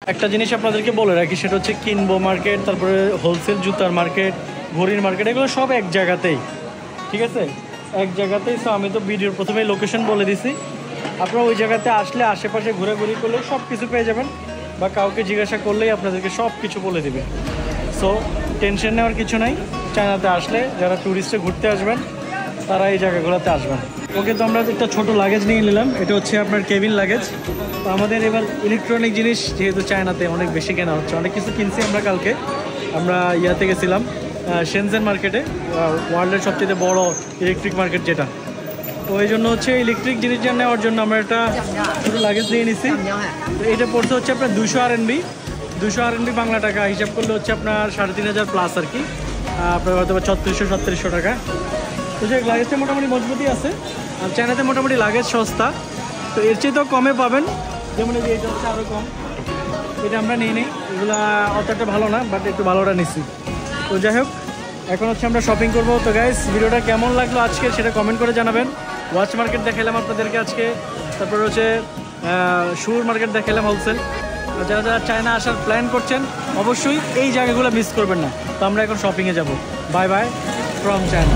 একটা জিনিস আপনাদেরকে বলে রাখি, সেটা হচ্ছে কিনবো মার্কেট, তারপরে হোলসেল জুতার মার্কেট, ঘড়ির মার্কেট, এগুলো সব এক জায়গাতেই, ঠিক আছে, এক জায়গাতেই। সো আমি তো ভিডিওর প্রথমেই লোকেশন বলে দিছি, আপনারা ওই জায়গাতে আসলে আশেপাশে ঘোরাঘুরি করলে সব কিছু পেয়ে যাবেন, বা কাউকে জিজ্ঞাসা করলেই আপনাদেরকে সব কিছু বলে দেবে। সো টেনশন নেওয়ার কিছু নাই, চায়নাতে আসলে যারা ট্যুরিস্টে ঘুরতে আসবেন তারা এই জায়গাগুলোতে আসবেন। ওকে, তো আমরা একটা ছোট লাগেজ নিয়ে নিলাম, এটা হচ্ছে আপনার কেবিন লাগেজ। তো আমাদের এবার ইলেকট্রনিক জিনিস যেহেতু চায়নাতে অনেক বেশি কেনা হচ্ছে, অনেক কিছু কিনছি আমরা। কালকে আমরা ইয়াতে গেছিলাম শেনজেন মার্কেটে, ওয়ার্ল্ডের সবচেয়ে বড় ইলেকট্রিক মার্কেট যেটা। তো এই জন্য হচ্ছে ইলেকট্রিক জিনিস নেওয়ার জন্য আমরা একটা ছোটো লাগেজ নিয়ে নিছি। তো এটা পড়তে হচ্ছে আপনার 200 RMB, 200 RMB বাংলা টাকা হিসাব করলে হচ্ছে আপনার 3500 প্লাস আর কি, আপনার হয়তো 3600-3700 টাকা। তো যে লাগেজটা মোটামুটি মজবুতই আছে, আর চায়নাতে মোটামুটি লাগেজ সস্তা, তো এর চেয়ে তো কমে পাবেন। যেমন এই যে এটা হচ্ছে আরও কম, এটা আমরা নিই নেই, এগুলো অতটা ভালো না, বাট একটু ভালোটা নিচ্ছি। তো যাই হোক, এখন হচ্ছে আমরা শপিং করবো। তো গাইস, ভিডিওটা কেমন লাগলো আজকে সেটা কমেন্ট করে জানাবেন। ওয়াচ মার্কেট দেখালাম আপনাদেরকে আজকে, তারপরে হচ্ছে শুর মার্কেট দেখালাম হোলসেল। যারা যারা চায়না আসার প্ল্যান করছেন অবশ্যই এই জায়গাগুলো মিস করবেন না। তো আমরা এখন শপিংয়ে যাব। Bye buy from China.